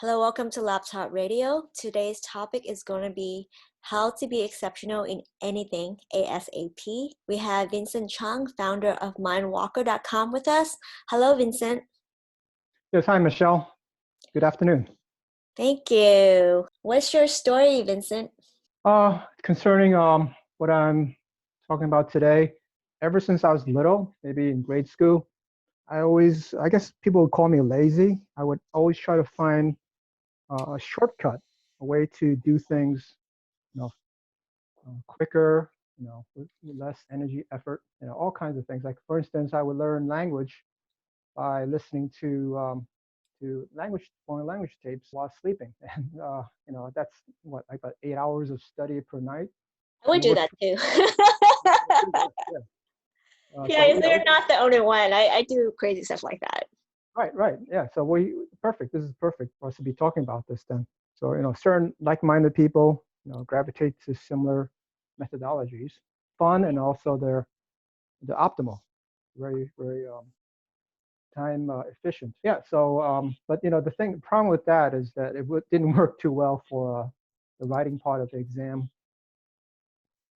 Hello, welcome to Laptop Radio. Today's topic is going to be how to be exceptional in anything ASAP. We have Vincent Chung, founder of mindwalker.com with us. Hello, Vincent. Yes, hi, Michelle. Good afternoon. Thank you. What's your story, Vincent? Concerning what I'm talking about today, ever since I was little, maybe in grade school, I guess people would call me lazy. I would always try to find a shortcut, a way to do things, you know, quicker, with less energy, effort, all kinds of things. Like for instance, I would learn language by listening to foreign language tapes while sleeping, and that's what, like about 8 hours of study per night, I would and it do works that too. pretty good. Yeah. Yeah, so you're not the only one. I do crazy stuff like that. Right. Yeah. So perfect. This is perfect for us to be talking about this then. So certain like-minded people, gravitate to similar methodologies, fun, and also they're optimal, very time efficient. Yeah. So, but the problem with that is that didn't work too well for the writing part of the exam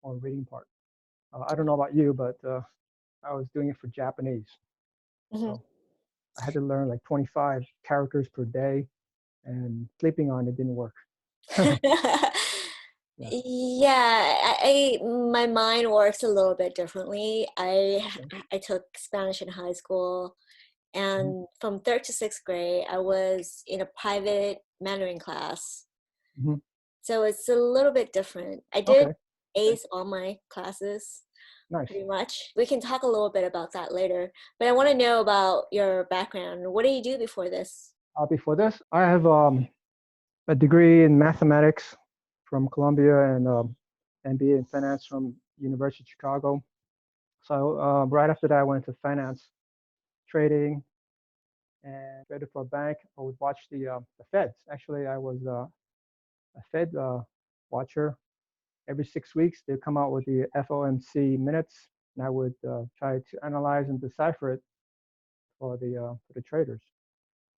or reading part. I don't know about you, but I was doing it for Japanese, Mhm. so I had to learn like 25 characters per day, and sleeping on it didn't work. Yeah. Yeah, my mind works a little bit differently. Okay. I took Spanish in high school, Mhm. and from third to sixth grade, I was in a private Mandarin class. Mhm. So it's a little bit different. I did Okay. Okay. ace all my classes Nice. pretty much. We can talk a little bit about that later. But I want to know about your background. What did you do before this? Before this, I have a degree in mathematics from Columbia and MBA in finance from University of Chicago. So right after that, I went to finance trading and traded for a bank. I would watch the Feds. Actually, I was a Fed watcher. Every 6 weeks, they come out with the FOMC minutes, and I would try to analyze and decipher it for the traders.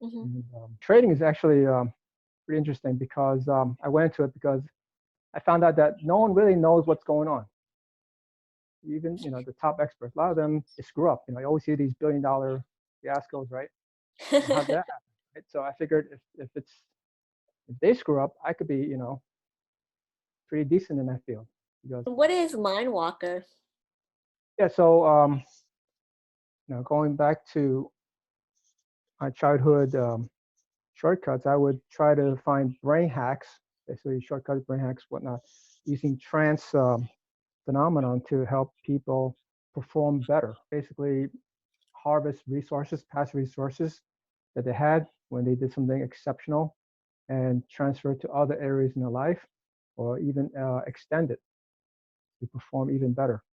Hmm. And, trading is actually pretty interesting because I went into it because I found out that no one really knows what's going on. Even the top experts, a lot of them they screw up. You always see these billion-dollar fiascos, right? How'd that happen? Right? So I figured if they screw up, I could be pretty decent in that field. Because What is Mind Walker? yeah, so going back to my childhood shortcuts, I would try to find brain hacks, basically shortcuts, brain hacks, whatnot, using trance phenomenon to help people perform better. Basically, harvest resources, past resources that they had when they did something exceptional, and transfer it to other areas in their life, or even extend it to perform even better.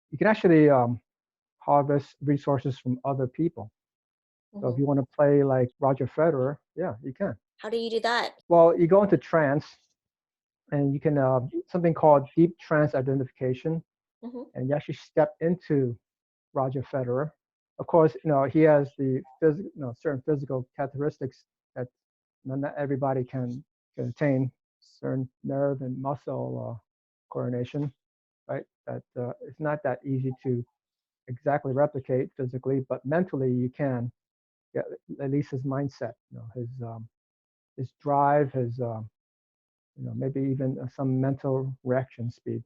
You can actually harvest resources from other people. So if Hmm. you want to play like Roger Federer, yeah, you can. How do you do that? Well, you go into trance, and you can something called deep trance identification, Hmm. and you actually step into Roger Federer. Of course, he has certain physical characteristics that not everybody can attain, certain nerve and muscle coordination, right? That it's not that easy to exactly replicate physically, but mentally you can. Yeah, at least his mindset, his drive, his maybe even some mental reaction speed.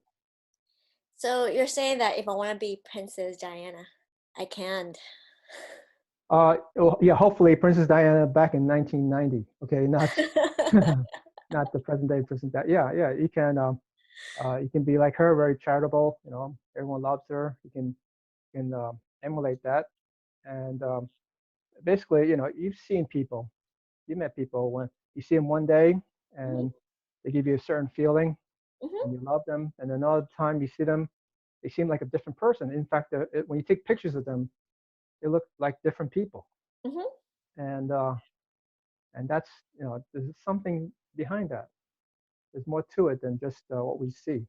So you're saying that if I want to be Princess Diana, I can. Yeah, hopefully Princess Diana back in 1990. Okay, not not the present day Princess Diana. Yeah, you can be like her, very charitable. Everyone loves her. You can emulate that, and basically, you've seen people, you met people when you see them one day, Hmm. and they give you a certain feeling, Hmm. and you love them, and another time you see them, they seem like a different person. In fact, when you take pictures of them, they look like different people, Hmm. and that's there's something behind that. There's more to it than just what we see.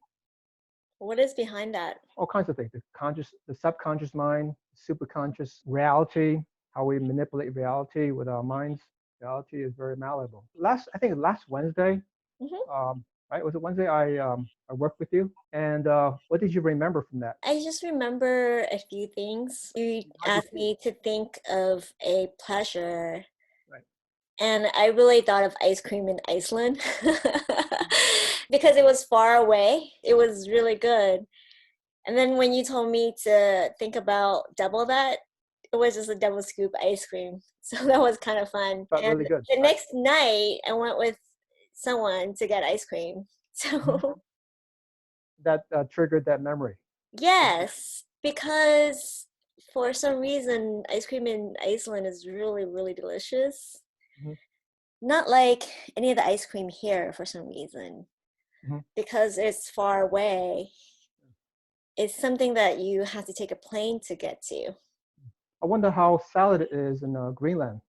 What is behind that? All kinds of things: the subconscious mind, superconscious reality, how we manipulate reality with our minds. Reality is very malleable. I think last Wednesday, Hmm. right? Was it Wednesday? I worked with you, and what did you remember from that? I just remember a few things. You What did asked you? me to think of a pleasure, Right. and I really thought of ice cream in Iceland because it was far away. It was really good. And then when you told me to think about double that, it was just a double scoop ice cream. So that was kind of fun. Felt And really good, the right? next night, I went with someone to get ice cream. Mhm. So, That triggered that memory. Okay. yes, because for some reason, ice cream in Iceland is really, really delicious. Hmm. Not like any of the ice cream here for some reason, Hmm. because it's far away. It's something that you have to take a plane to get to. I wonder how salad is in Greenland.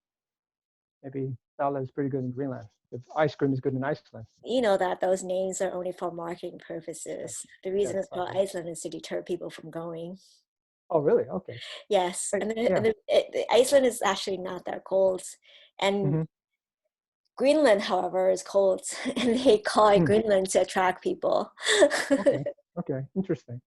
Maybe salad is pretty good in Greenland. If ice cream is good in Iceland. You know that those names are only for marketing Yes, purposes. The reason yes, it's called probably. Iceland is to deter people from going. Oh, really? Okay. Yes, Hey, and, yeah. Iceland is actually not that cold. And Hmm. Greenland, however, is cold, and they call it Mm. Greenland to attract people. Okay. Okay. Interesting.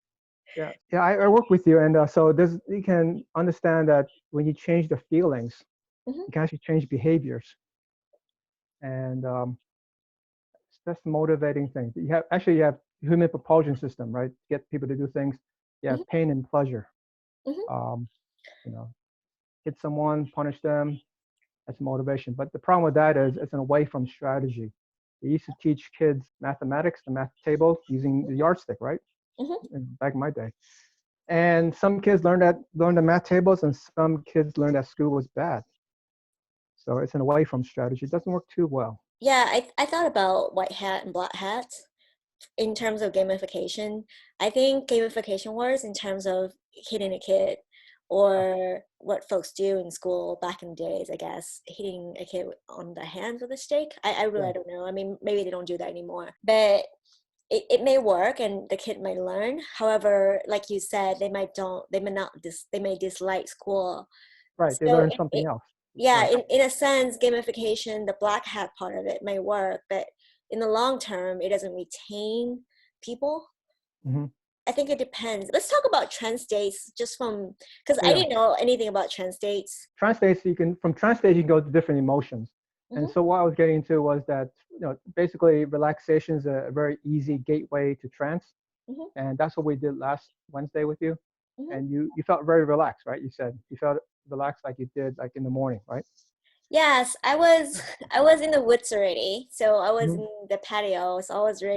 Yeah. Yeah. I work with you, and so this you can understand that when you change the feelings, Mhm, you can actually change behaviors, and that's the motivating thing. You have human propulsion system, right? Get people to do things. You mhm, have pain and pleasure. mhm, Um, you know, hit someone, punish them. That's motivation. But the problem with that is it's an away from strategy. They used to teach kids mathematics, the math table, using the yardstick, right? mhm. Back in my day. And some kids learned the math tables, and some kids learned that school was bad. So it's an away from strategy. It doesn't work too well. Yeah, I thought about white hat and black hat in terms of gamification. I think gamification works in terms of hitting a kid or what folks do in school back in the days, I guess, hitting a kid on the hands with a stick. I Yeah. really don't know. I mean, maybe they don't do that anymore. But it may work and the kid might learn. However, like you said, they may not they may dislike school. Right. They So learned something else. yeah, Right. in a sense, gamification, the black hat part of it may work, but in the long term, it doesn't retain people. Hmm. I think it depends. Let's talk about trend states just from because Oh, I yeah. didn't know anything about trend states. Translate, so you can from translate you can go to different emotions. And Hmm. so what I was getting into was that basically relaxation is a very easy gateway to trance, Hmm. and that's what we did last Wednesday with you. Hmm. And you felt very relaxed, right? You said you felt relaxed like you did like in the morning, right? Yes, I was in the woods already, so I was Hmm. in the patio, so I was Hmm.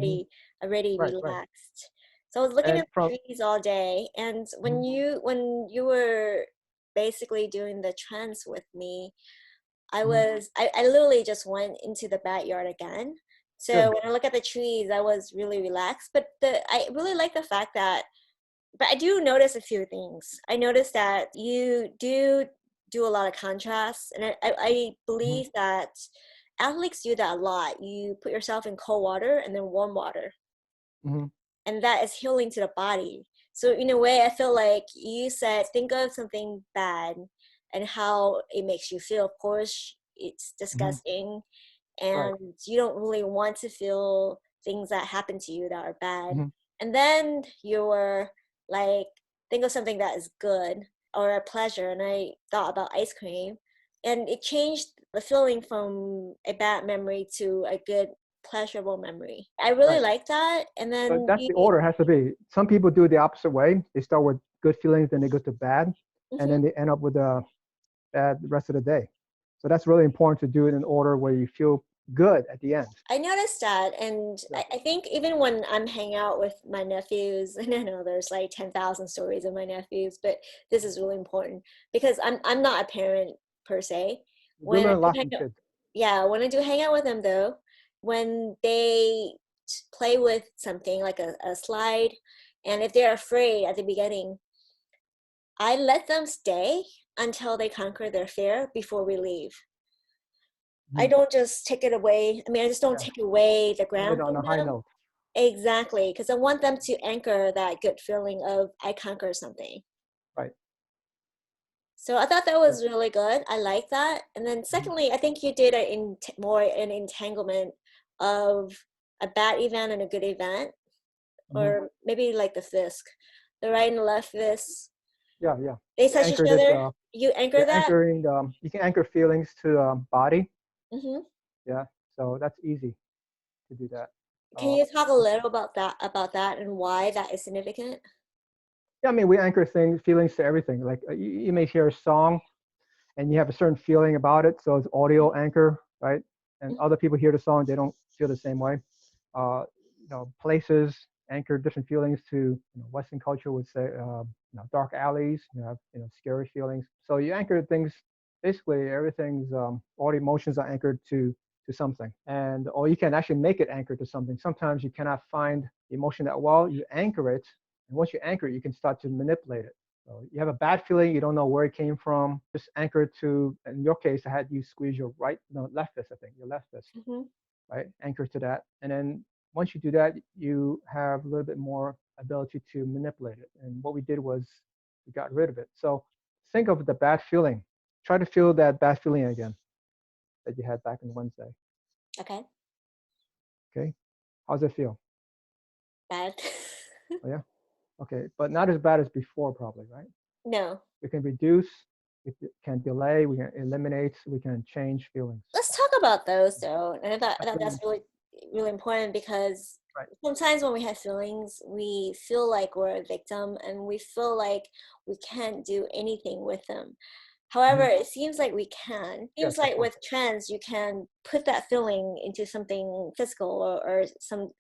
already Right, right. relaxed. So I was looking And at the from trees all day, and Mhm. when you were basically doing the trance with me, Mhm. I literally just went into the backyard again. So Good. when I look at the trees, I was really relaxed. But the I really like the fact that, but I do notice a few things. I noticed that you do a lot of contrast, and I Mhm. believe that athletes do that a lot. You put yourself in cold water and then warm water, Mhm. and that is healing to the body. So in a way, I feel like you said, think of something bad and how it makes you feel. Of course, it's Mhm. disgusting, Right. and you don't really want to feel things that happen to you that are bad. Mhm. And then you're like, think of something that is good or a pleasure. And I thought about ice cream, and it changed the feeling from a bad memory to a good, pleasurable memory. I really Right. like that. And So then that's you, the order it has to be. Some people do it the opposite way. They start with good feelings, then they go to bad, and mhm. then they end up with a bad the rest of the day. So that's really important to do it in order where you feel good at the end. I noticed that, and Good. I think even when I'm hanging out with my nephews, and I know there's like 10,000 stories of my nephews, but this is really important because I'm not a parent per se. You do When I learn a do lot hang from out, kids. yeah, when I do hang out with them though, when they play with something like a slide, and if they're afraid at the beginning, I let them stay until they conquer their fear before we leave. I Mhm. don't just take it away. I mean, I just don't Yeah. take away the End it ground on from a high them. note. Exactly, because I want them to anchor that good feeling of I conquer something. Right. So I thought that Yeah. was really good. I like that. And then Mhm. secondly, I think you did more an entanglement of a bad event and a good event, Mhm. or maybe like the fisc, the right and the left fisc. Yeah, yeah. They You touch each anchored it. other. You anchor You're that. anchoring. You can anchor feelings to body. Hmm. Yeah. So that's easy to do that. Can Uh, you talk a little about that and why that is significant? yeah, I mean, we anchor things, feelings to everything. Like you may hear a song and you have a certain feeling about it, so it's audio anchor, right? And Mhm. other people hear the song, they don't feel the same way. Places anchor different feelings to, Western culture would say, dark alleys, have, scary feelings. So you anchor things, basically everything's, all the emotions are anchored to something, and or you can actually make it anchored to something. Sometimes you cannot find the emotion that well, you anchor it, and once you anchor it, you can start to manipulate it. So you have a bad feeling, you don't know where it came from, just anchor it to, in your case, I had you squeeze your right, no, left fist, I think, your left fist, Mhm. right? Anchor to that. And then once you do that, you have a little bit more ability to manipulate it. And what we did was we got rid of it. So think of the bad feeling. Try to feel that bad feeling again that you had back on Wednesday. Okay. Okay. How's it feel? Bad. Oh, yeah. Okay. But not as bad as before, probably, right? No. We can reduce, we can delay, we can eliminate, we can change feelings. Let's talk about those though. And I That's thought really that's really important because right. sometimes when we have feelings, we feel like we're a victim and we feel like we can't do anything with them. However, Mhm. it seems like we can. Seems Yes, of like course. with trends, you can put that feeling into something physical or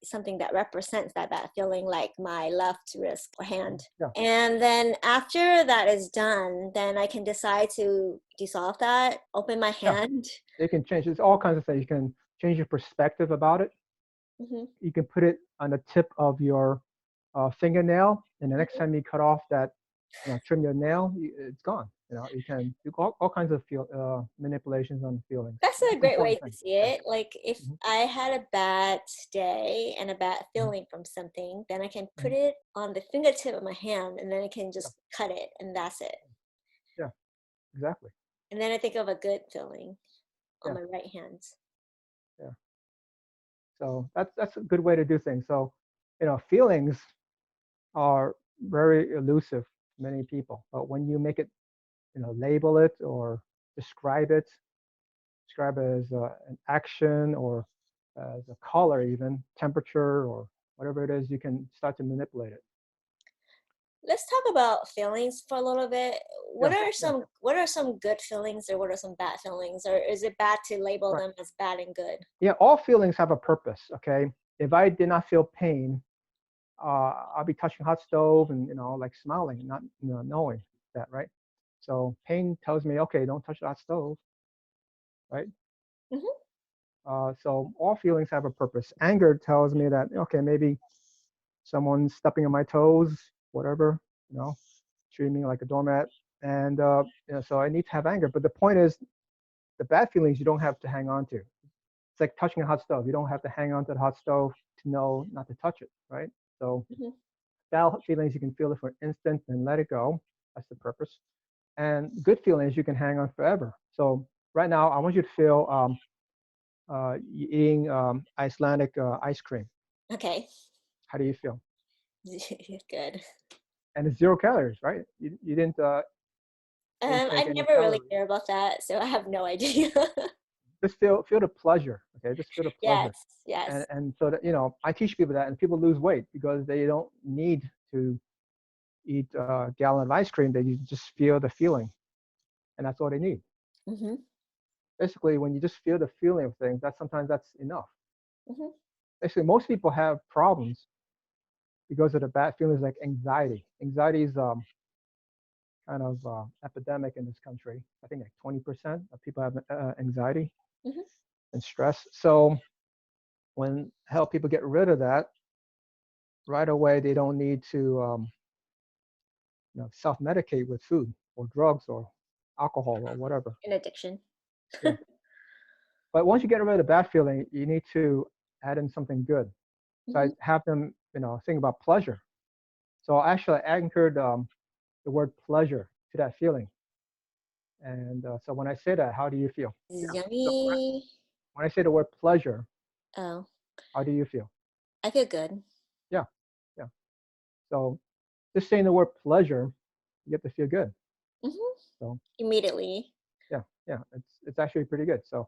something that represents that bad feeling, like my left wrist or hand. Yeah, And then after that is done, then I can decide to dissolve that, open my yeah. hand. It can change. It's all kinds of things. You can change your perspective about it. Hmm. You can put it on the tip of your fingernail, and the next time you cut off that, trim your nail, it's gone. You can do all kinds of manipulations on feelings. That's a That's an great way important to thing. see Yeah. it. Like if Hmm. I had a bad day and a bad Hmm. feeling from something, then I can put Hmm. it on the fingertip of my hand and then I can Yeah, just cut it and that's it. yeah, exactly. And then I think of a good feeling on Yeah, my right hand. yeah. So that's a good way to do things. So, feelings are very elusive to many people, but when you make it, label it or describe it, describe it as an action or as a color, even temperature or whatever it is, you can start to manipulate it. Let's talk about feelings for a little bit. Yeah, yeah, What are some good feelings or what are some bad feelings? Or is it bad to label right. them as bad and good? Yeah, all feelings have a purpose. Okay, if I did not feel pain, I'll be touching hot stove and like smiling, not knowing that, right? So pain tells me, okay, don't touch that stove, right? Hmm. So all feelings have a purpose. Anger tells me that, okay, maybe someone's stepping on my toes, whatever, you know, treating me like a doormat. And so I need to have anger. But the point is, the bad feelings you don't have to hang on to. It's like touching a hot stove. You don't have to hang on to the hot stove to know not to touch it, right? So Hmm. bad feelings you can feel it for an instant and let it go. That's the purpose. And good feelings you can hang on forever. So right now, I want you to feel eating Icelandic ice cream. Okay. How do you feel? Good. And it's 0 calories, right? You didn't intake I any never really calories. care about that, so I have no idea. Just feel the pleasure, okay? Just feel the Yes, pleasure, and yes. and so that I teach people that, and people lose weight because they don't need to eat a gallon of ice cream. They just feel the feeling, and that's all they need. Hmm. Basically, when you just feel the feeling of things, that sometimes that's enough. Hmm. Basically, most people have problems because of the bad feelings like anxiety. Anxiety is kind of epidemic in this country. I think like 20% of people have anxiety Hmm. and stress. So when help people get rid of that right away, they don't need to self-medicate with food or drugs or alcohol or whatever. An addiction. Yeah. But once you get rid of the bad feeling, you need to add in something good. So I Hmm. have them, think about pleasure. So actually, I anchored the word pleasure to that feeling. And so when I say that, how do you feel? Yeah. So Yummy. when I say the word pleasure, Oh, how do you feel? I feel good. Yeah. Yeah. So just saying the word pleasure, you get to feel good. Hmm. So Immediately. yeah, yeah, it's actually pretty good. So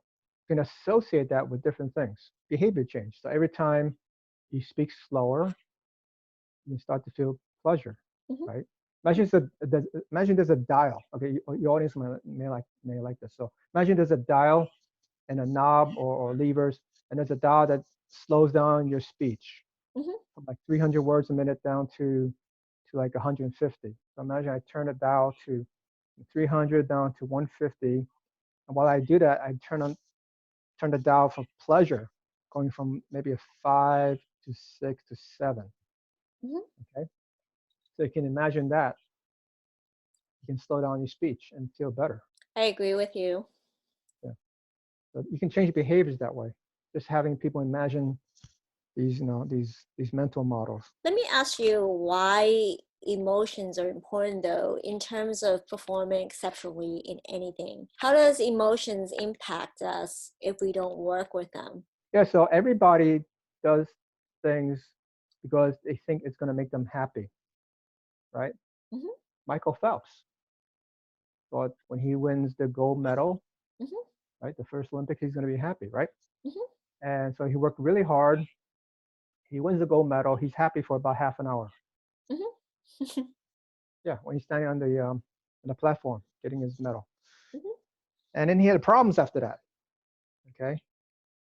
you can associate that with different things. Behavior change. So every time you speak slower, you start to feel pleasure, Hmm. right? Imagine there's a dial. Okay, your audience may like this. So imagine there's a dial and a knob or levers, and there's a dial that slows down your speech Hmm. from like 300 words a minute down to like 150. So imagine I turn the dial to 300 down to 150, and while I do that, I turn the dial for pleasure, going from maybe a 5 to 6 to 7. Hmm. Okay, so you can imagine that you can slow down your speech and feel better. I agree with you. Yeah, so you can change behaviors that way. Just having people imagine these mental models. Let me ask you why emotions are important though in terms of performing exceptionally in anything. How does emotions impact us if we don't work with them? Yeah, so everybody does things because they think it's going to make them happy, right? Hmm. Michael Phelps thought when he wins the gold medal, Hmm. right, the first Olympic, he's going to be happy, right? Hmm. And so he worked really hard. He wins the gold medal. He's happy for about half an hour. Hmm. Yeah, when he's standing on the platform getting his medal, Hmm. and then he had problems after that. Okay,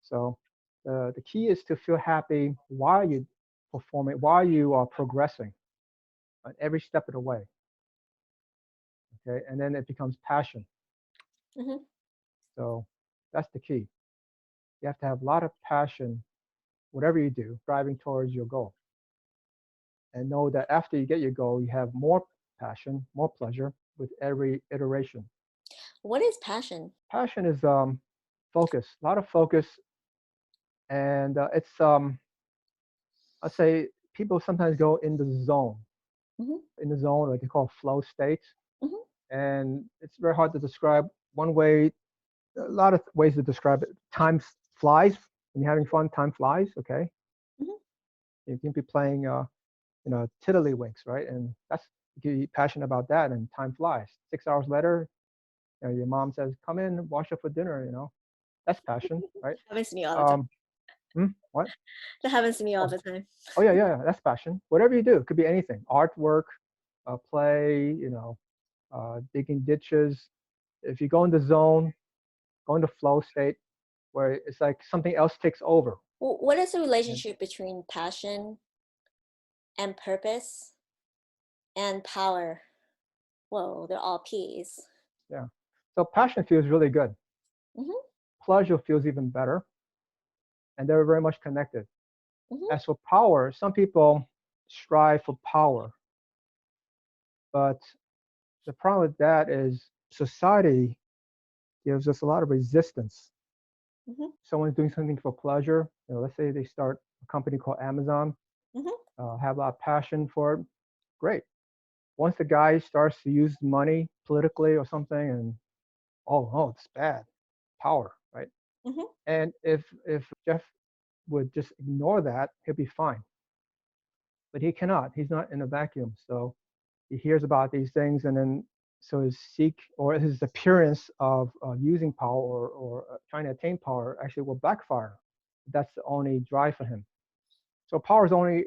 so the key is to feel happy while you performing, while you are progressing on every step of the way. Okay, and then it becomes passion. Hmm. So that's the key. You have to have a lot of passion, whatever you do, driving towards your goal, and know that after you get your goal, you have more passion, more pleasure with every iteration. What is passion? Passion is focus, a lot of focus, and it's I say people sometimes go Hmm. in the zone, like they call flow states, Hmm. and it's very hard to describe. One way, a lot of ways to describe it. Time flies when you're having fun. Time flies. Okay, Hmm. you can be playing, tiddlywinks, right? And that's you can be passionate about that, and time flies. 6 hours later, your mom says, "Come in, wash up for dinner." That's passion, right? Happens to me all the time. Um, what? That happens to me all Oh, the time. oh yeah, yeah, yeah, that's passion. Whatever you do, it could be anything: artwork, play, digging ditches. If you go in the zone, go into flow state, where it's like something else takes over. What is the And relationship between passion and purpose and power? Whoa, they're all P's. yeah, so passion feels really good. Hmm. Pleasure feels even better, and they're very much connected. Hmm. As for power, some people strive for power, but the problem with that is society gives us a lot of resistance. Hmm. Someone's doing something for pleasure. Let's say they start a company called Amazon, Hmm. have a lot of passion for it. Great. Once the guy starts to use money politically or something, and oh, it's bad. Power, right? Hmm. And if Jeff would just ignore that, he'll be fine. But he cannot. He's not in a vacuum. So he hears about these things, and then so his seek or his appearance of using power or trying to attain power actually will backfire. That's the only drive for him. So power is only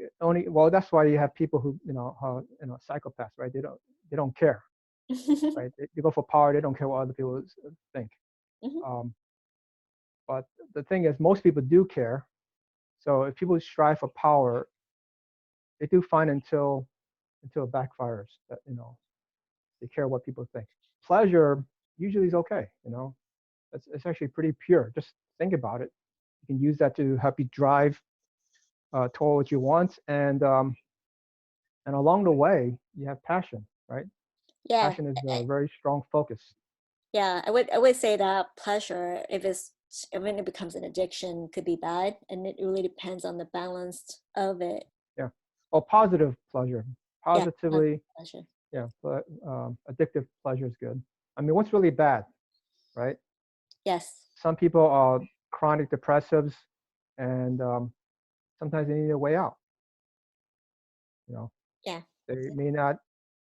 well. That's why you have people who psychopaths, right? They don't care, Hmm. right? They go for power. They don't care what other people think. Hmm. Um, but the thing is, most people do care. So if people strive for power, they do fine until it backfires. That they care what people think. Pleasure usually is okay. It's actually pretty pure. Just think about it. You can use that to help you drive toward what you want, and along the way you have passion, right? Yeah, Passion is a very strong focus. yeah. I would say that pleasure, if when it becomes an addiction, could be bad, and it really depends on the balance of it. Yeah. Well, positive pleasure. Yeah, Positively, pleasure. yeah. But addictive pleasure is good. I mean, what's really bad, right? Yes. Some people are chronic depressives, and sometimes they need a way out. You know, Yeah. they may not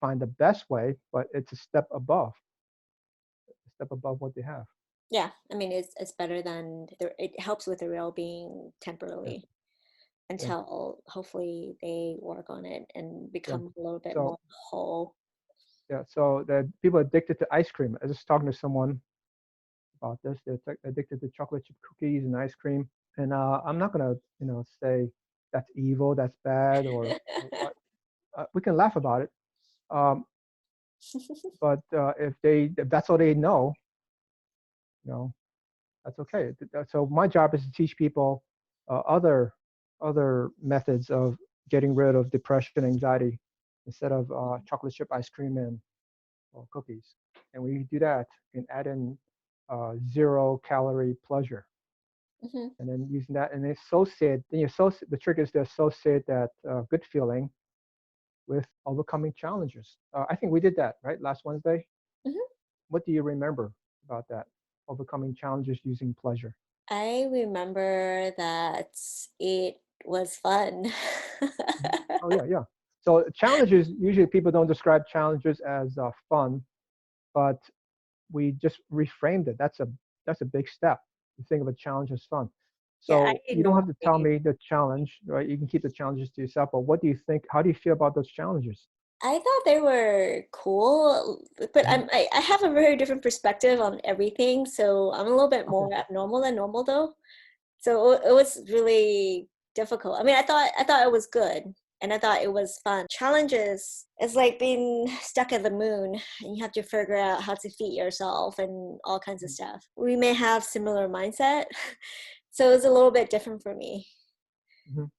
find the best way, but it's a step above what they have. Yeah. I mean, it's better than it helps with the real being Yeah, temporarily yeah, until hopefully they work on it and yeah. become a little bit So more whole. yeah, so the people addicted to ice cream. I was just talking to someone about this. They're addicted to chocolate chip cookies and ice cream. And I'm not gonna, say that's evil, that's bad, or what. We can laugh about it. Um, but if that's all they know, you know, that's okay. So my job is to teach people other methods of getting rid of depression, anxiety, instead of chocolate chip ice cream and or cookies. And when you do that, you can add in 0 calorie pleasure, Hmm. and then using that and associate. Then you associate. The trick is to associate that good feeling with overcoming challenges. I think we did that right last Wednesday. Hmm. What do you remember about that? Overcoming challenges using pleasure. I remember that it was fun. Mhm. Oh yeah, yeah. So challenges, usually people don't describe challenges as fun, but we just reframed it. That's a big step. To think of a challenge as fun. Yeah, I So you don't have to tell normally me the challenge, right? You can keep the challenges to yourself. But what do you think? How do you feel about those challenges? I thought they were cool, but Mhm. I have a very different perspective on everything, so I'm a little bit Okay. more abnormal than normal though. So it was really difficult. I mean, I thought it was good and I thought it was fun. Challenges is like being stuck at the moon and you have to figure out how to feed yourself and all kinds of Mhm. stuff. We may have similar mindset, so it's a little bit different for me. Mhm.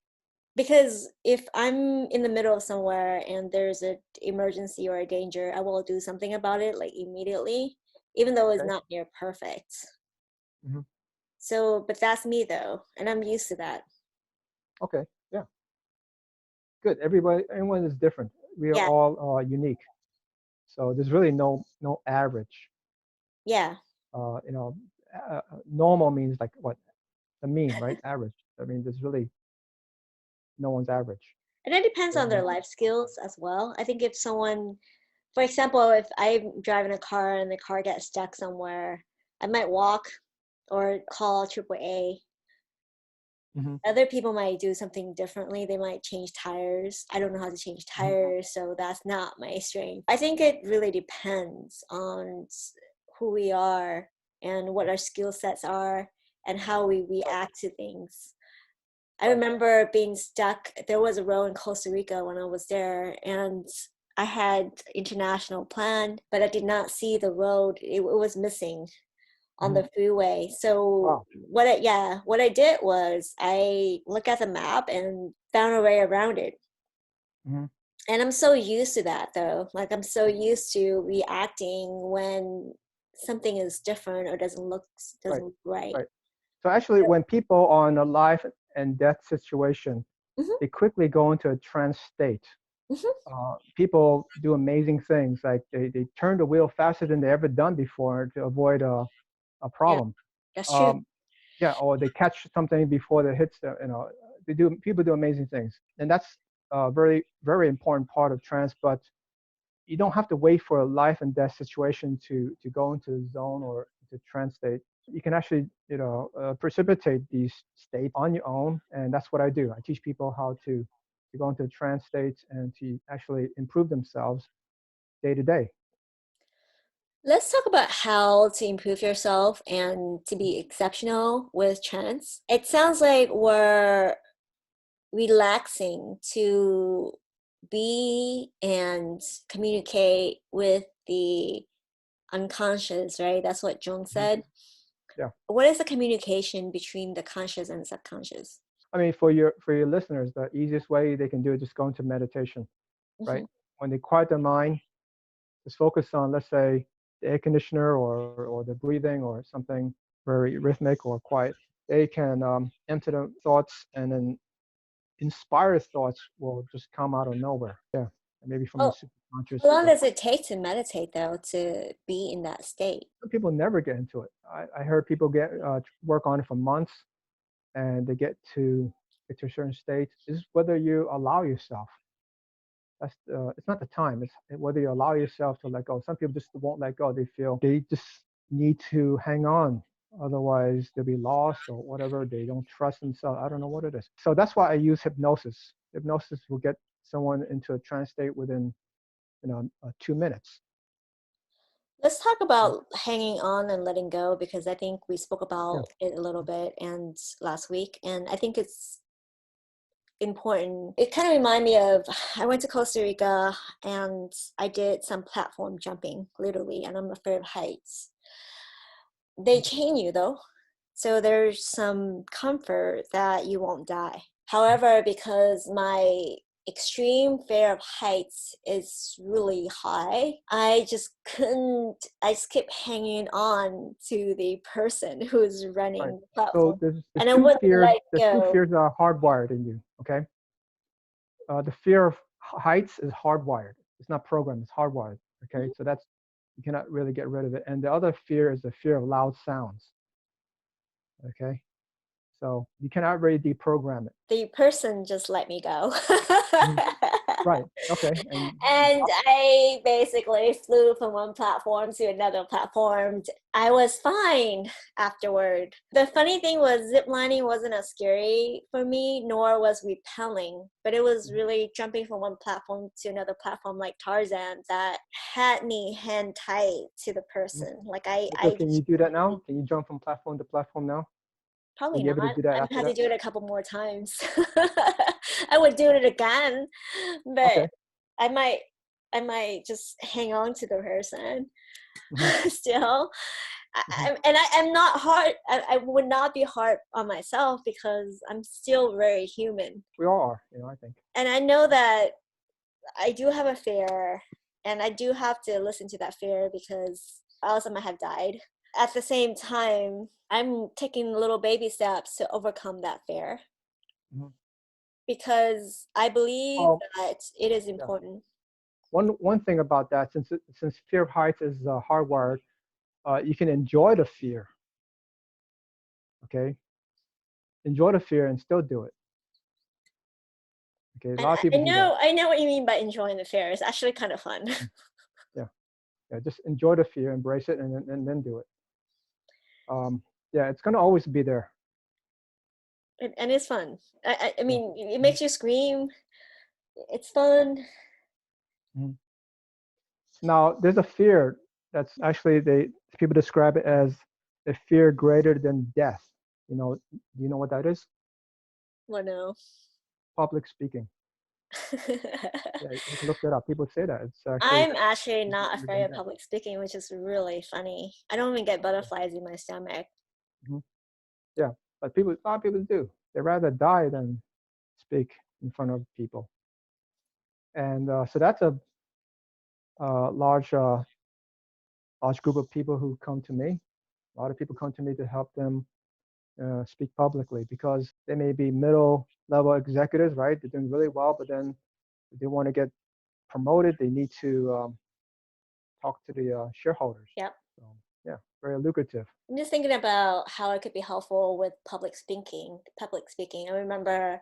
Because if I'm in the middle of somewhere and there's an emergency or a danger, I will do something about it like immediately, even though it's Okay. not near perfect. Mhm. So, but that's me though, and I'm used to that. Okay. Yeah. Good. Everyone is different. We are Yeah, all unique. So there's really no average. yeah. Uh, you know, Normal means like what? The mean, right? Average. I mean, there's really no one's average. And it depends on their And life skills as well. I think if someone, for example, if I'm driving a car and the car gets stuck somewhere, I might walk or call AAA. mhm, Other people might do something differently. They might change tires. I don't know how to change mhm, tires, so that's not my strength. I think it really depends on who we are and what our skill sets are and how we right, react to things. I right. remember being stuck. There was a road in Costa Rica when I was there, and I had international planned, but I did not see the road. It was missing on Mhm. the freeway. So Wow. what I did was I looked at the map and found a way around it. Mhm. And I'm so used to that though. Like I'm so used to reacting when something is different or Right, doesn't look right. right. So actually, when people are in a life and death situation, Hmm. they quickly go into a trance state. Hmm. People do amazing things, like they turn the wheel faster than they ever done before to avoid a Yeah, problem. that's true. Um, yeah, or they catch something before it hits them. People do amazing things, and that's a very important part of trance. But you don't have to wait for a life and death situation to go into the zone or into trance state. You can actually precipitate these states on your own, and that's what I do. I teach people how to go into trance states and to actually improve themselves day to day. Let's talk about how to improve yourself and to be exceptional with chance. It sounds like we're relaxing to be and communicate with the unconscious, right? That's what Jung Mhm. said. Yeah, What is the communication between the conscious and subconscious? I mean, for your listeners, the easiest way they can do it, just go into meditation, right? Hmm. When they quiet their mind, just focus on, let's say, the air conditioner or the breathing or something very rhythmic or quiet. They can enter the thoughts, and then inspired thoughts will just come out of nowhere. Yeah, and maybe from the Oh, super. How conscious. long does it take to meditate, though, to be in that state? Some people never get into it. I heard people get work on it for months, and they get to a certain state. It's whether you allow yourself. It's not the time. It's whether you allow yourself to let go. Some people just won't let go. They feel they just need to hang on. Otherwise, they'll be lost or whatever. They don't trust themselves. I don't know what it is. So that's why I use hypnosis. Hypnosis will get someone into a trance state within 2 minutes. Let's talk about hanging on and letting go because I think we spoke Yeah. about it a little bit and last week, and I think it's important. It kind of reminded me of I went to Costa Rica and I did some platform jumping, literally, and I'm afraid of heights. They chain you though, so there's some comfort that you won't die. However, because my extreme fear of heights is really high, I just kept hanging on to the person who's Right. running the So platform. there's And I two wouldn't fears. let There's two go. fears that are hardwired in you. Okay. The fear of heights is hardwired. It's not programmed. It's hardwired. Okay. So that's you cannot really get rid of it. And the other fear is the fear of loud sounds. Okay. So you cannot really deprogram it. The person just let me go. Mhm. Right. Okay. And And I basically flew from one platform to another platform. I was fine afterward. The funny thing was, ziplining wasn't as scary for me, nor was repelling, but it was really jumping from one platform to another platform like Tarzan that had me hand tight to the mhm. person. Like So I can you do that now? Can you jump from platform to platform now? Will probably you be not. able to do that I would after have to that? do it a couple more times. I would do it again, but Okay. I might I might just hang on to the person Hmm. still. Hmm. I'm not hard. I would not be hard on myself because I'm still very human. We all are, I think. And I know that I do have a fear, and I do have to listen to that fear because else I might have died. At the same time, I'm taking little baby steps to overcome that fear Mhm. because I believe Well, that it is yeah. important. One thing about that, since fear of heights is hardwired, you can enjoy the fear. Okay, enjoy the fear and still do it. Okay, a And lot of people do that. I know what you mean by enjoying the fear. It's actually kind of fun. Mm. Yeah, yeah. Just enjoy the fear, embrace it, and then do it. Yeah, it's gonna always be there. And it's fun. I Yeah. mean, it Mhm. makes you scream. It's fun. Mhm. Now, there's a fear that's actually people describe it as a fear greater than death. Do you know what that is? Well, no. Public speaking. Yeah, you can look that up. People say that it's actually I'm actually not greater afraid than of death. public speaking, which is really funny. I don't even get Yeah. butterflies in my stomach. Mhm. Yeah, but a lot of people do. They rather die than speak in front of people, and so that's a large group of people who come to me. A lot of people come to me to help them speak publicly because they may be middle level executives, right? They're doing really well, but then if they want to get promoted, they need to talk to the shareholders. Yep. So yeah, very lucrative. I'm just thinking about how it could be helpful with public speaking. Public speaking. I remember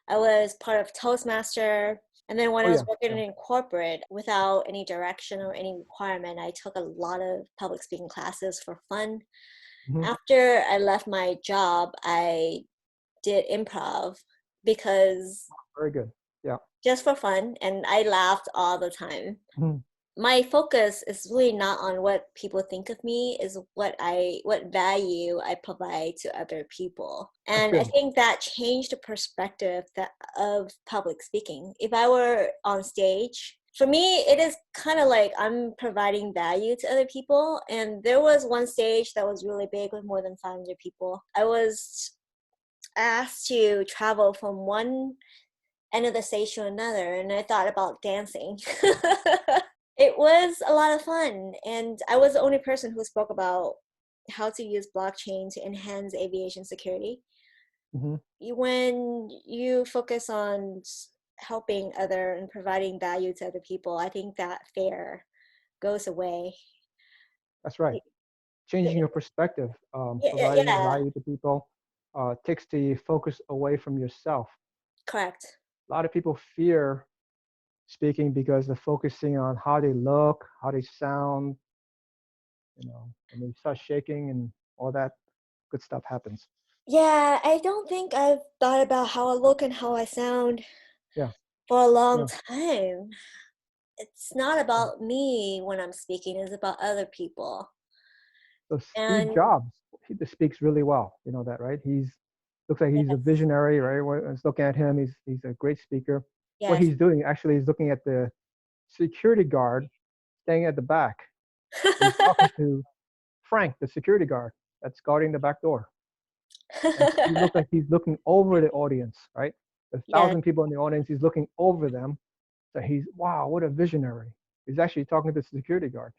I was part of Toastmaster, and then when Oh I was yeah, working yeah. in corporate, without any direction or any requirement, I took a lot of public speaking classes for fun. Hmm. After I left my job, I did improv because Very good. Yeah. just for fun, and I laughed all the time. Mhm. My focus is really not on what people think of me, is what value I provide to other people. That's And I good. think that changed the perspective of public speaking. If I were on stage, for me it is kind of like I'm providing value to other people. And there was one stage that was really big with more than 500 people. I was asked to travel from one end of the stage to another, and I thought about dancing. It was a lot of fun, and I was the only person who spoke about how to use blockchain to enhance aviation security. Hmm. When you focus on helping other and providing value to other people, I think that fear goes away. That's right. Changing your perspective, Yeah, yeah, providing yeah, value to people, takes the focus away from yourself. correct. A lot of people fear speaking because they're focusing on how they look, how they sound, and they start shaking and all that good stuff happens. Yeah, I don't think I've thought about how I look and how I sound Yeah, for a long yeah. time. It's not Yeah. about me when I'm speaking, it's about other people. So Steve And Jobs, he just speaks really well. You know that, right? He's looks like he's a yes, visionary, right? When I was looking at him, he's a great speaker. What yes. he's doing actually is looking at the security guard staying at the back. He's talking to Frank, the security guard that's guarding the back door. And he looks like he's looking over the audience, right? There's Yes. 1,000 people in the audience. He's looking over them. So he's, wow, what a visionary. He's actually talking to the security guard.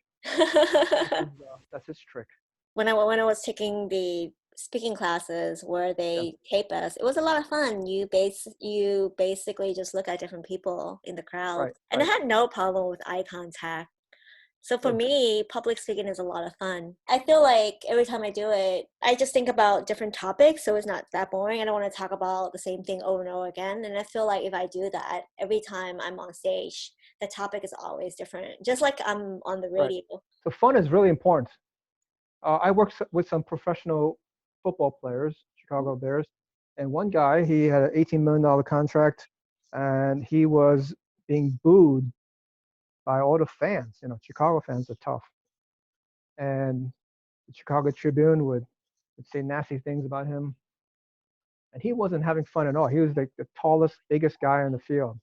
That's his trick. When I was taking the speaking classes where Yeah, they tape us, it was a lot of fun. You basically just look at different people in the crowd, right, and I right. had no problem with eye contact. So for Good. me, public speaking is a lot of fun. I feel like every time I do it, I just think about different topics, so it's not that boring. I don't want to talk about the same thing over and over again. And I feel like if I do that every time I'm on stage, the topic is always different, just like I'm on the Right. radio. So fun is really important. I worked with some professional football players, Chicago Bears, and one guy, he had an $18 million contract, and he was being booed by all the fans. Chicago fans are tough, and the Chicago Tribune would say nasty things about him, and he wasn't having fun at all. He was like the tallest, biggest guy on the field,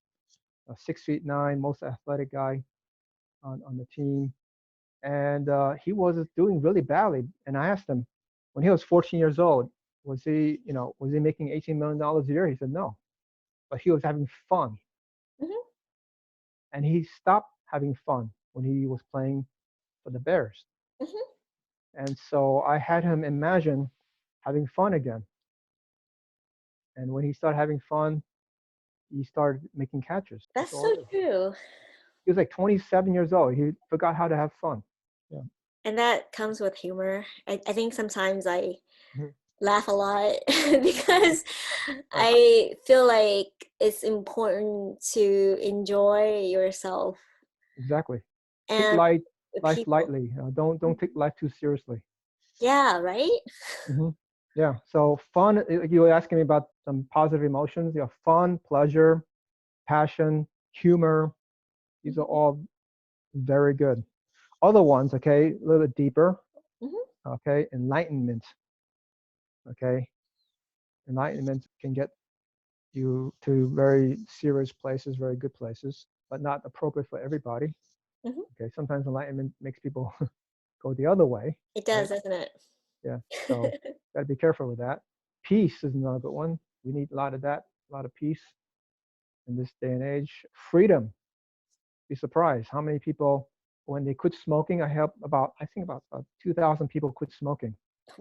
6'9", most athletic guy on the team, and he was doing really badly. And I asked him, when he was 14 years old, was he making $18 million a year? He said no, but he was having fun, Hmm. and he stopped having fun when he was playing for the Bears. Hmm. And so I had him imagine having fun again. And when he started having fun, he started making catches. That's That's all so it is. true. He was like 27 years old. He forgot how to have fun. Yeah. And that comes with humor. I think sometimes I Mhm. laugh a lot because Right. I feel like it's important to enjoy yourself Exactly. Take and the life people. lightly. Don't take life too seriously. Yeah, right? Hmm. Yeah. So fun. You were asking me about some positive emotions. Fun, pleasure, passion, humor. These are Hmm. all very good. Other ones, okay, a little bit deeper. Hmm. Okay, enlightenment. Okay, enlightenment can get you to very serious places, very good places, but not appropriate for everybody. Hmm. Okay, sometimes enlightenment makes people go the other way, It right? does, doesn't it? Yeah, so got to be careful with that. Peace is another good one. We need a lot of that, a lot of peace in this day and age. Freedom. Be surprised how many people, when they quit smoking, I think about 2,000 people quit smoking.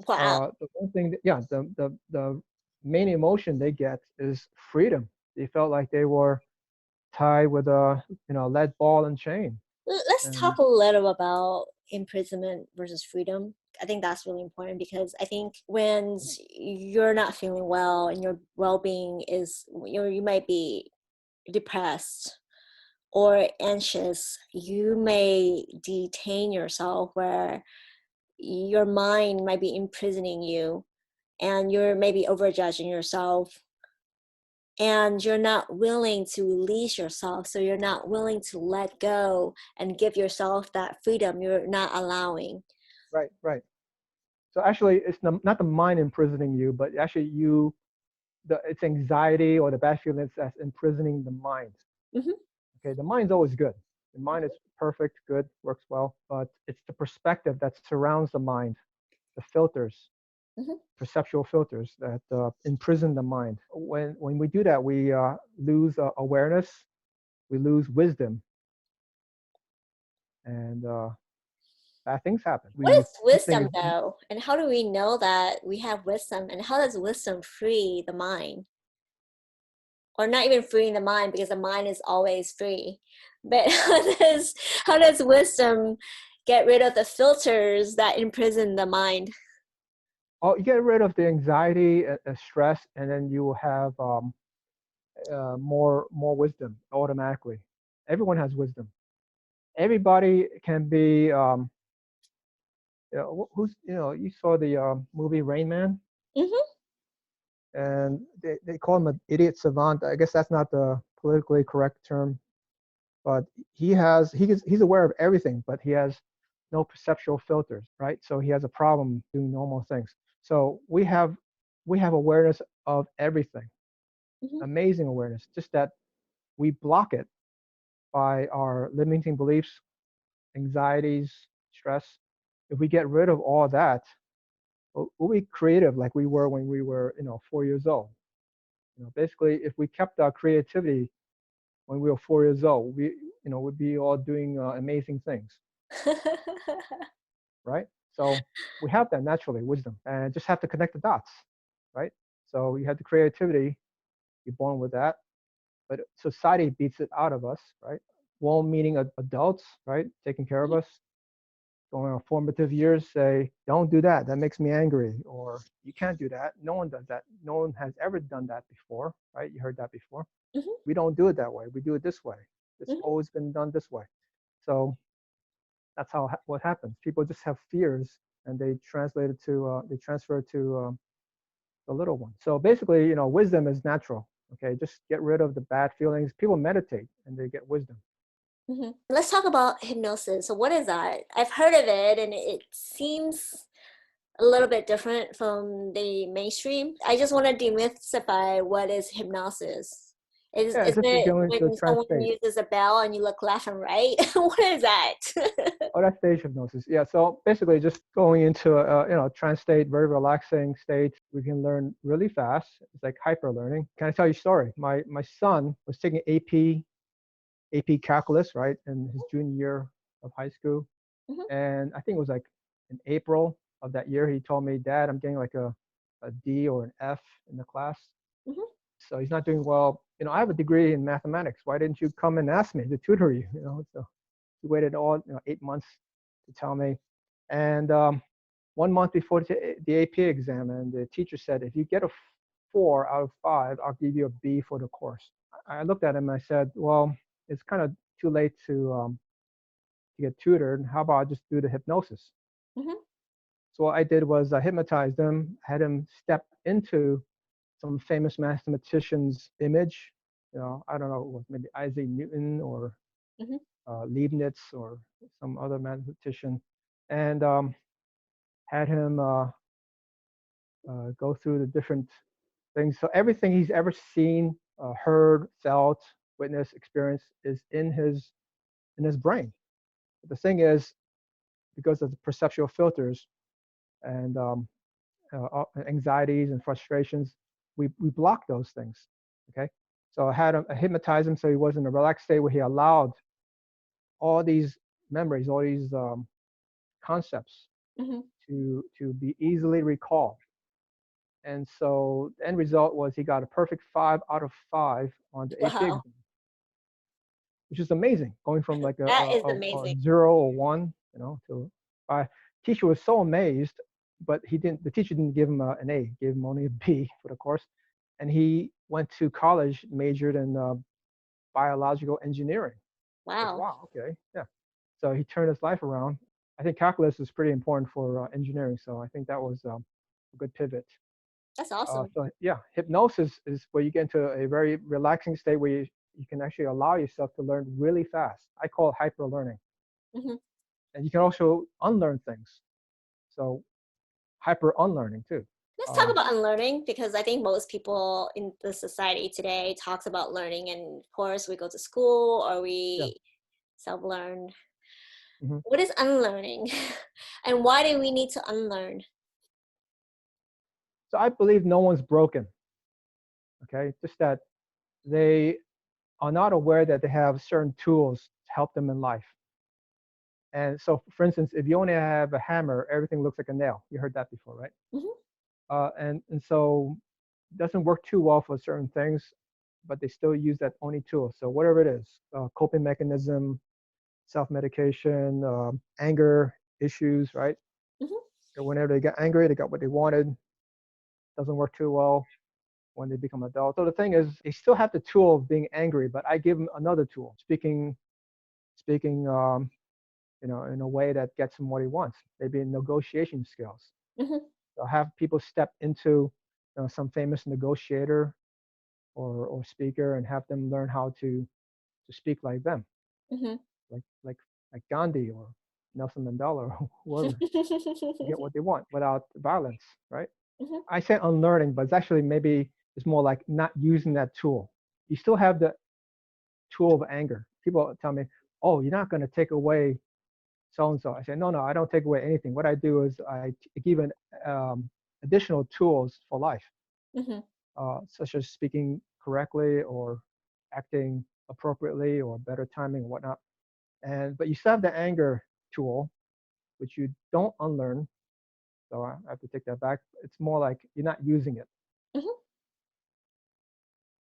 Wow. The one thing that, yeah, the main emotion they get is freedom. They felt like they were tied with a lead ball and chain. Let's And talk a little about imprisonment versus freedom. I think that's really important because I think when you're not feeling well and your well-being is, you might be depressed or anxious, you may detain yourself where your mind might be imprisoning you and you're maybe overjudging yourself and you're not willing to release yourself. So you're not willing to let go and give yourself that freedom. You're not allowing. right, right. So actually, it's not the mind imprisoning you, but actually it's anxiety or the bad feelings that's imprisoning the mind. Hmm. Okay, the mind's always good. The mind is perfect, good, works well, but it's the perspective that surrounds the mind, the filters, Hmm. perceptual filters that imprison the mind. When we do that, we lose awareness, we lose wisdom, and bad things happen. What We is One thing wisdom is though? And how do we know that we have wisdom? And how does wisdom free the mind? or not even freeing the mind because the mind is always free. But how does wisdom get rid of the filters that imprison the mind? Oh, you get rid of the anxiety and stress, and then you will have more wisdom automatically. Everyone has wisdom. Everybody can be. Who's you saw the movie Rain Man, Hmm. and they call him an idiot savant. I guess that's not the politically correct term, but he's aware of everything, but he has no perceptual filters, right? So he has a problem doing normal things. So we have awareness of everything, Hmm. amazing awareness, just that we block it by our limiting beliefs, anxieties, stress. If we get rid of all that, we'll be creative like we were when we were 4 years old. Basically, if we kept our creativity when we were 4 years old, would be all doing amazing things, right? So we have that naturally, wisdom, and just have to connect the dots, right? So you have the creativity, you're born with that, but society beats it out of us, right? Well, meaning adults, right, taking care of us during our formative years, say, don't do that. That makes me angry, or you can't do that. No one does that. No one has ever done that before, right? You heard that before. Hmm. We don't do it that way. We do it this way. It's Hmm. always been done this way. So that's what happens. People just have fears, and they transfer it to the little one. So basically, wisdom is natural. Okay, just get rid of the bad feelings. People meditate and they get wisdom. Let's talk about hypnosis. So, what is that? I've heard of it, and it seems a little bit different from the mainstream. I just want to demystify what is hypnosis. Yeah, it's Isn't just it going into a when trance someone state. uses a bell and you look left and right? What is that? Oh, that's stage hypnosis. Yeah. So basically, just going into a trance state, very relaxing state. We can learn really fast. It's like hyper learning. Can I tell you a story? My son was taking AP calculus, right, in his junior year of high school, Hmm. and I think it was like in April of that year. He told me, "Dad, I'm getting like a D or an F in the class." Hmm. So he's not doing well. I have a degree in mathematics. Why didn't you come and ask me to tutor you? So he waited all 8 months to tell me. And 1 month before the AP exam, and the teacher said, if you get a 4 out of 5, I'll give you a B for the course. I looked at him and I said, well, it's kind of too late to get tutored. How about I just do the hypnosis? Hmm. So what I did was I hypnotized him, had him step into some famous mathematician's image. I don't know, it was maybe Isaac Newton or Hmm. Leibniz or some other mathematician, and had him go through the different things. So everything he's ever seen, heard, felt, witnessed, experienced is in his brain. But the thing is, because of the perceptual filters and anxieties and frustrations, we block those things. Okay, so I hypnotized him so he was in a relaxed state where he allowed all these memories, all these concepts Hmm. to be easily recalled. And so the end result was he got a perfect 5 out of 5 on the AP Wow, exam, which is amazing, going from like a, that is a, a amazing. 0 or 1, to 5. Teacher was so amazed, but the teacher didn't give him an A, gave him only a B for the course. And he went to college, majored in biological engineering. Like, Wow, wow, okay, yeah. So he turned his life around. I think calculus is pretty important for engineering, so I think that was a good pivot. that's awesome. So yeah, hypnosis is where you get into a very relaxing state where you can actually allow yourself to learn really fast. I call it hyper learning. Hmm. And you can also unlearn things. So hyper unlearning too. Let's talk Um, about unlearning because I think most people in the society today talks about learning, and of course we go to school or yeah. we self-learn. Mhm. What is unlearning, and why do we need to unlearn? So I believe no one's broken. Okay, just that they are not aware that they have certain tools to help them in life. And so, for instance, if you only have a hammer, everything looks like a nail. You heard that before, right? Hmm. And so it doesn't work too well for certain things. but they still use that only tool. So whatever it is, coping mechanism, self-medication, anger issues, right? Mhm. So whenever they get angry, they got what they wanted. Doesn't work too well when they become adults. So the thing is, they still have the tool of being angry, but I give them another tool, speaking, in a way that gets him what he wants. Maybe negotiation skills. Mhm. So have people step into some famous negotiator or speaker and have them learn how to speak like them, Mhm. like like like Gandhi or Nelson Mandela or whoever, to get what they want without violence, right? Mhm. I say unlearning, but it's actually maybe it's more like not using that tool. You still have the tool of anger. People tell me, "Oh, you're not going to take away so and so." I say, "No, no, I don't take away anything. What I do is I give an additional tools for life, Mhm. such as speaking correctly or acting appropriately or better timing and whatnot. And but you still have the anger tool, which you don't unlearn. So I have to take that back. It's more like you're not using it. Mhm.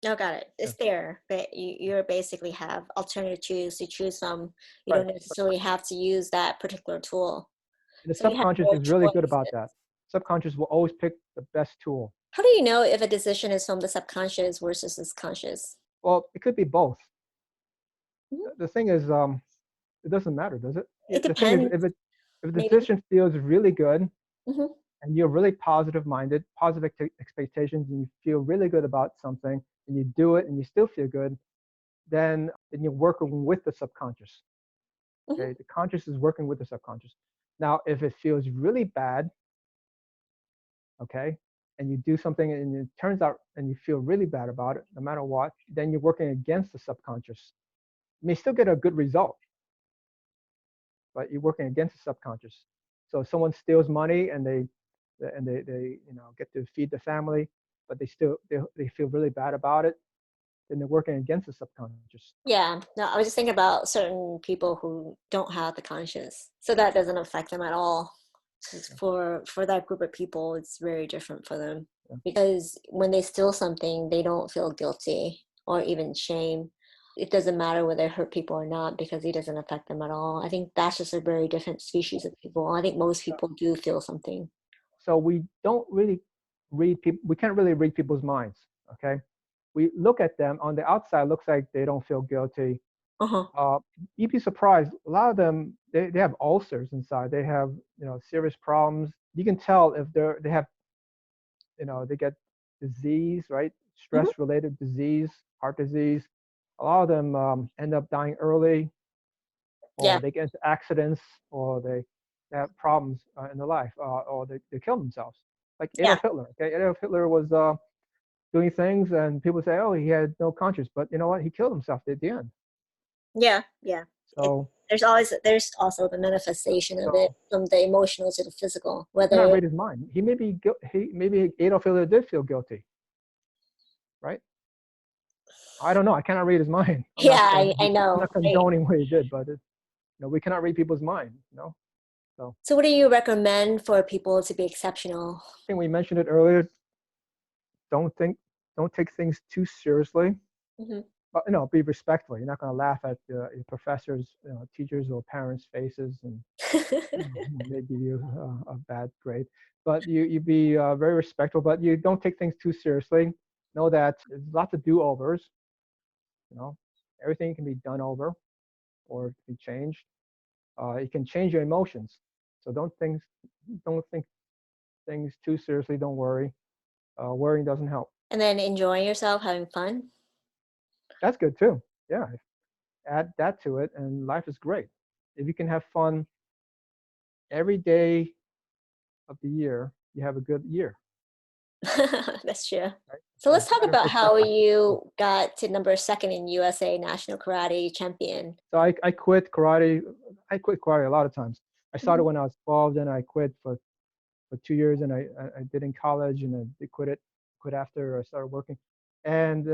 Oh, got it. Yeah. It's there, but you basically have alternative choose to choose from. You Right. don't necessarily have to use that particular tool. And the So you have subconscious more is really good about that. choices. Subconscious will always pick the best tool. How do you know if a decision is from the subconscious versus the conscious? Well, it could be both. Mhm. The thing is, it doesn't matter, does it? It The thing is, depends, if the maybe. decision feels really good Hmm. and you're really positive minded, positive expectations, and you feel really good about something, and you do it and you still feel good, then you're working with the subconscious. Hmm. Okay, the conscious is working with the subconscious. Now, if it feels really bad, okay, and you do something and it turns out and you feel really bad about it, no matter what, then you're working against the subconscious. You may still get a good result, but you're working against the subconscious. So if someone steals money and they get to feed the family, but they feel really bad about it, then they're working against the subconscious. Yeah, no, I was just thinking about certain people who don't have the conscious, so that doesn't affect them at all. Yeah, For that group of people, it's very different for them yeah. because when they steal something, they don't feel guilty or even shame. It doesn't matter whether they hurt people or not because it doesn't affect them at all. I think that's just a very different species of people. I think most people do feel something. So we don't really read people. We can't really read people's minds. Okay, we look at them on the outside. Looks like they don't feel guilty. Uh-huh. Uh, you'd be surprised. A lot of them they have ulcers inside. They have serious problems. You can tell if they have they get disease, right? Hmm. Stress related disease, heart disease. A lot of them end up dying early, or Yeah, they get into accidents, or they have problems in their life, or they kill themselves. Like yeah, Adolf Hitler. Okay, Adolf Hitler was doing things, and people say, "Oh, he had no conscience," but you know what? He killed himself at the end. yeah, yeah. It, So, there's also the manifestation of it so from the emotional to the physical, you cannot whether read his mind. He may be he maybe Adolf Hitler did feel guilty, right? I don't know. I cannot read his mind. yeah, I I'm know. not condoning what he did, but we cannot read people's mind. So So what do you recommend for people to be exceptional? I think we mentioned it earlier. Don't think, don't take things too seriously, Hmm. but be respectful. You're not going to laugh at your professors, teachers, or parents' faces, and they give you a bad grade. But you be very respectful, but you don't take things too seriously. Know that there's lots of do-overs. You know, everything can be done over or it can be changed. It can change your emotions. So don't think things too seriously. Don't worry. Worrying doesn't help. And then enjoying yourself, having fun. That's good too. Yeah, add that to it, and life is great. If you can have fun every day of the year, you have a good year, That's true. right? So So let's talk better about how perspective. Yeah. you got to number second in USA National Karate Champion. So I quit karate. I quit karate a lot of times. I started Mhm. when I was 12, then I quit for 2 years, and I did in college, and I quit after I started working, and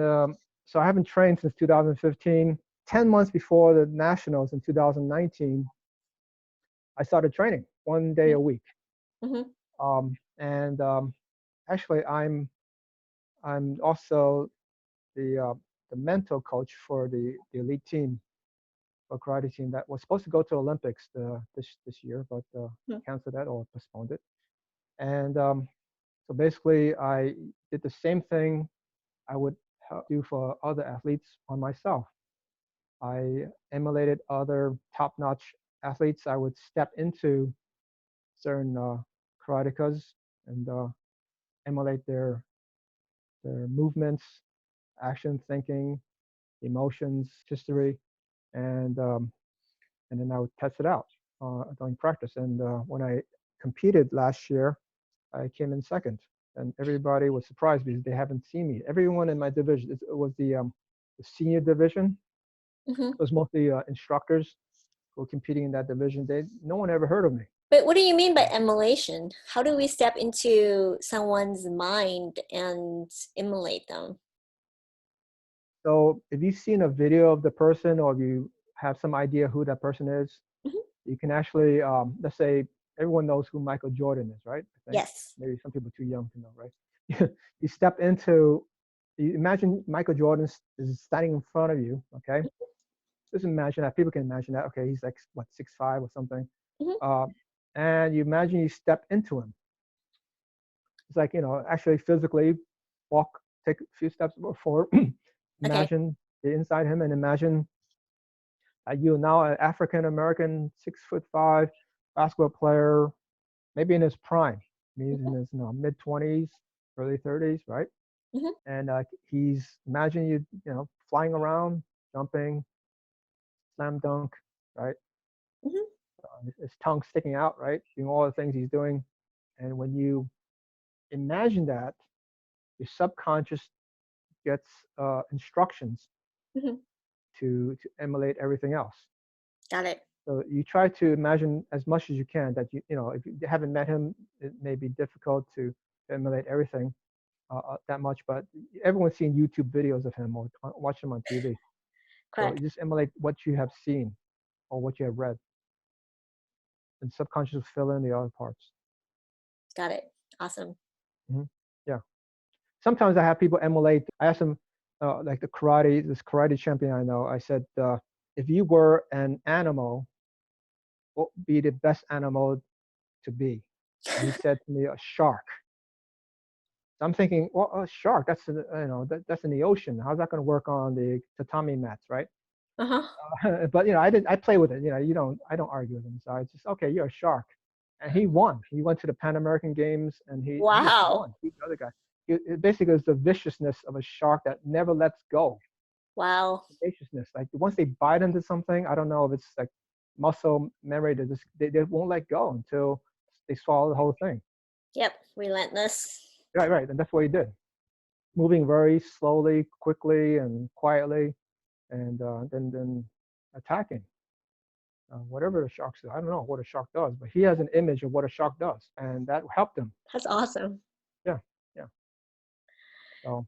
so I haven't trained since 2015. 10 months before the nationals in 2019, I started training 1 day a week. Mhm. And actually, I'm also the the mental coach for the elite team, a karate team that was supposed to go to Olympics this year, but Hmm. canceled that or postponed it. And so basically, I did the same thing I would do for other athletes on myself. I emulated other top-notch athletes. I would step into certain karatekas and emulate their movements, action, thinking, emotions, history, and and then I would test it out during practice. And when I competed last year, I came in second, and everybody was surprised because they haven't seen me. Everyone in my division, it was the senior division. Hmm. It was mostly instructors who were competing in that division. No one ever heard of me. But what do you mean by emulation? How do we step into someone's mind and emulate them? So if you've seen a video of the person or if you have some idea who that person is, Hmm. you can actually, let's say everyone knows who Michael Jordan is, right? I think Yes. maybe some people too young to know, right? You step into, you imagine Michael Jordan is standing in front of you, okay? Just imagine that. People can imagine that. Okay, he's like what 6'5" or something, Hmm. uh, and you imagine you step into him. It's like actually physically walk, take a few steps forward. Okay. Imagine the inside him, and imagine you now an African American 6'5" basketball player, maybe in his prime. He's in his mid 20s, early 30s, right? Hmm. And he's imagine flying around, jumping, slam dunk, right? Hmm. His tongue sticking out, right? Doing all the things he's doing. And when you imagine that, your subconscious gets instructions Hmm. to emulate everything else. Got it. So you try to imagine as much as you can that if you haven't met him, it may be difficult to emulate everything that much. But everyone's seen YouTube videos of him or watch him on TV. So you Correct. just emulate what you have seen or what you have read, and subconscious will fill in the other parts. Got it. Awesome. Hmm. Yeah. Sometimes I have people emulate. I ask them, like this karate champion I know. I said, if you were an animal, what would be the best animal to be? And he said to me, a shark. So I'm thinking, well, a shark. That's that's in the ocean. How's that going to work on the tatami mats, right? Uh-huh. But I play with it. I don't argue with him. So I just, okay, you're a shark, and he won. He went to the Pan American Games, and he just Wow. won. Beat the other guy. It basically is the viciousness of a shark that never lets go. Wow. Tenaciousness. Like once they bite into something, I don't know if it's like muscle memory. They won't let go until they swallow the whole thing. Yep. Relentless. Right, right, and that's what he did. Moving very slowly, quickly, and quietly, and then attacking. Whatever the shark says, I don't know what a shark does, but he has an image of what a shark does, and that helped him. That's awesome. Yeah, yeah. So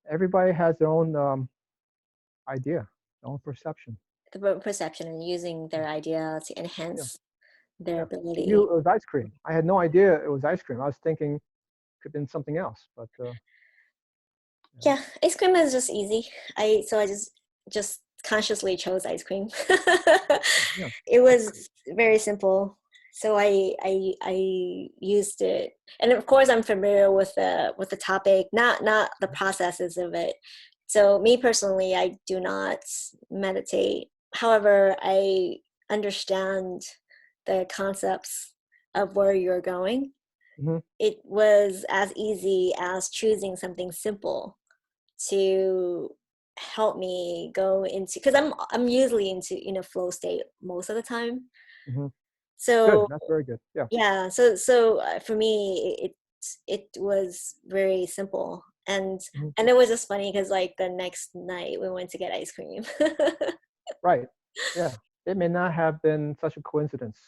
everybody has their own idea, their own perception. The perception and using their idea to Yeah, enhance their yeah. For you, ability. it was ice cream. I had no idea it was ice cream. I was thinking it could have been something else, but you know, Yeah, ice cream is just easy. I just consciously chose ice cream. yeah, It that's great. was very simple. So I used it. And of course I'm familiar with the topic, not the processes of it. So me personally, I do not meditate. However, I understand the concepts of where you're going. Hmm. It was as easy as choosing something simple to help me go into, because I'm usually into flow state most of the time. Hmm. Good. So That's very good. Yeah. yeah, for me it was very simple, Hmm. and it was just funny because like the next night we went to get ice cream. Right. Yeah. It may not have been such a coincidence.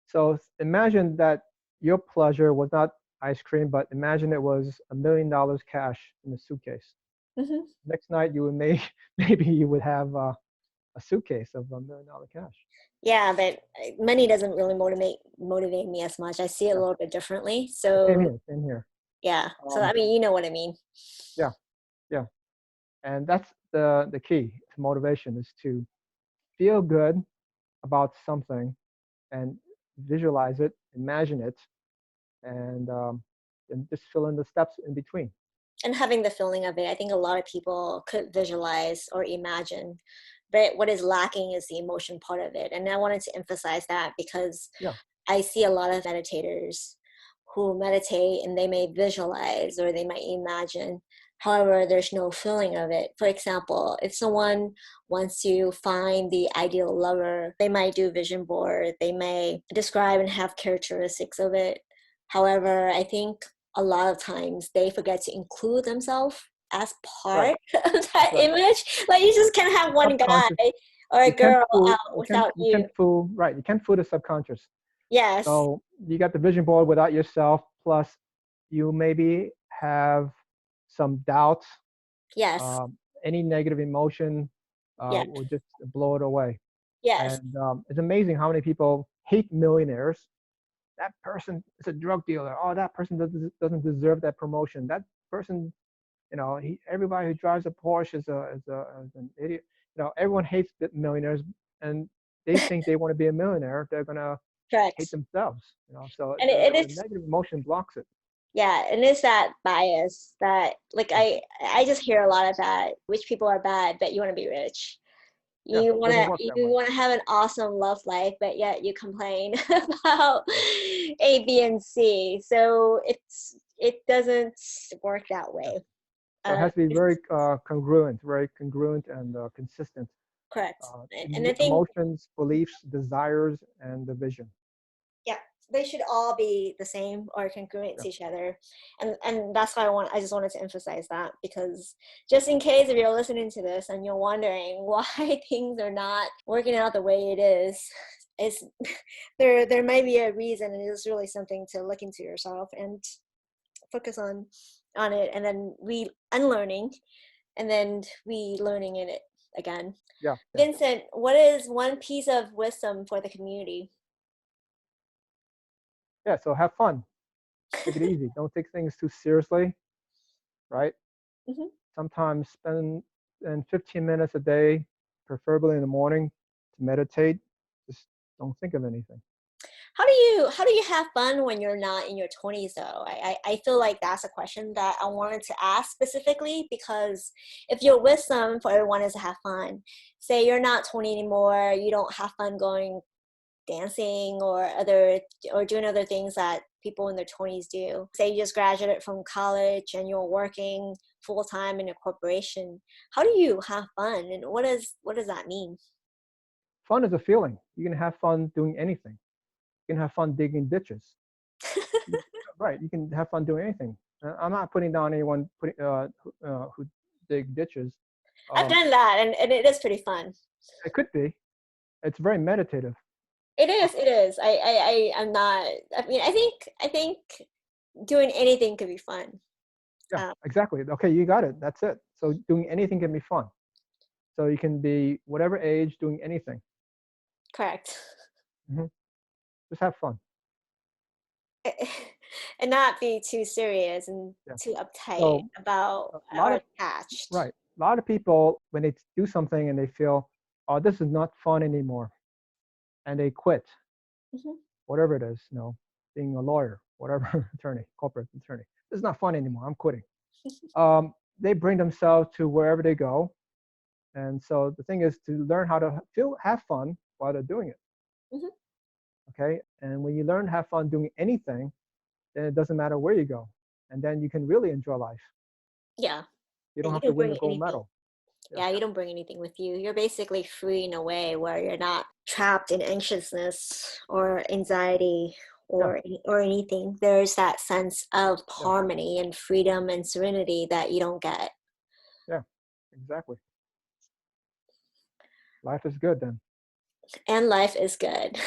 So imagine that your pleasure was not ice cream, but imagine it was $1 million cash in a suitcase. Hmm. Next night, you would maybe you would have a suitcase of $1 million cash. Yeah, but money doesn't really motivate me as much. I see it a Yeah. little bit differently. Same So here. Same here. yeah, so Um, I mean, you know what I mean. yeah. Yeah. And that's the key to motivation, is to feel good about something and visualize it, imagine it, and just fill in the steps in between. And having the feeling of it, I think a lot of people could visualize or imagine, but what is lacking is the emotion part of it. And I wanted to emphasize that because Yeah, I see a lot of meditators who meditate and they may visualize or they might imagine. However, there's no feeling of it. For example, if someone wants to find the ideal lover, they might do vision board, they may describe and have characteristics of it. However, I think a lot of times they forget to include themselves as right, part of that right. image. Like you just can't have one guy Subconscious. or a You can't girl fool. out without You you. can't fool. Right. You can't fool the subconscious. Yes, So you got the vision board without yourself. Plus, you maybe have some doubts. yes, Um, any negative emotion yeah, will just blow it away. yes, And it's amazing how many people hate millionaires. That person is a drug dealer. Oh, that person doesn't deserve that promotion. That person, everybody who drives a Porsche is an idiot. Everyone hates millionaires, and they think they want to be a millionaire. They're gonna hate correct. themselves. So And the it's negative emotion blocks it. yeah, and it's that bias that like Yeah, I just hear a lot of that. Rich people are bad, but you want to be rich. yeah, You doesn't wanna work that you way. wanna have an awesome love life, but yet you complain about A, B, and C. So it doesn't work that Yeah. way. So it has to be It's very congruent and consistent. correct. And I think Emotions, beliefs, desires, and the vision. yeah, they should all be the same or congruent Yeah, to each other. And that's why I just wanted to emphasize that because just in case if you're listening to this and you're wondering why things are not working out the way it is there might be a reason, and it's really something to look into yourself and focus on it, and then re unlearning and then re learning in it again. yeah, yeah, Vincent, what is one piece of wisdom for the community? yeah. So have fun. Take it easy. Don't take things too seriously. Right. Mhm. Sometimes spend 15 minutes a day, preferably in the morning, to meditate. Just don't think of anything. How do you have fun when you're not in your 20s though? I feel like that's a question that I wanted to ask specifically because if your wisdom for everyone is to have fun, say you're not 20 anymore, you don't have fun going dancing or doing other things that people in their 20s do. Say you just graduated from college and you're working full time in a corporation. How do you have fun and what does that mean? Fun is a feeling. You can have fun doing anything. You can have fun digging ditches. You- Right. You can have fun doing anything. I'm not putting down anyone who dig ditches. I've Um, done that and it is pretty fun. it could be. It's very meditative. It Uh, is. It is. I'm not. I mean, I think doing anything could be fun. yeah, Um, exactly. Okay, you got it. That's it. So doing anything can be fun. So you can be whatever age doing anything. correct. Hmm. Just have fun. And not be too serious and Yeah. too uptight So about a lot or of attached. right. A lot of people when they do something and they feel, oh, this is not fun anymore, and they quit, Hmm. whatever it is, being a lawyer, whatever attorney, corporate attorney. This is not fun anymore. I'm quitting. They bring themselves to wherever they go, and so the thing is to learn how to have fun while they're doing it. Hmm. Okay, and when you learn to have fun doing anything, then it doesn't matter where you go, and then you can really enjoy life. Yeah, You don't and you have to don't win bring a gold anything. medal. Yeah, Yeah, you don't bring anything with you. You're basically free in a way where you're not trapped in anxiousness or anxiety yeah, or anything. There's that sense of yeah, harmony and freedom and serenity that you don't get. yeah, exactly. Life is good then. And life is good.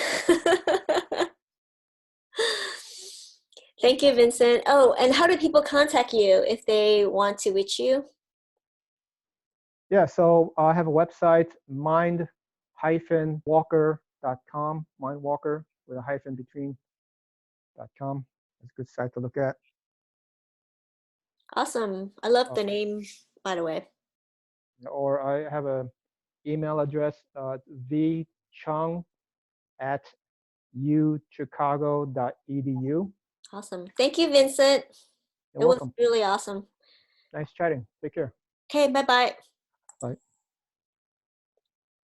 Thank you, Vincent. Oh, and how do people contact you if they want to reach you? Yeah, so I have a website, mind-walker.com, mindwalker with a hyphen between.com. It's a good site to look at. Awesome. I love Uh, the name, by the way. or I have a email address, vchung at uchicago.edu. Awesome. Thank you, Vincent. You're It was welcome. really awesome. Nice chatting. Take care. Okay, bye bye.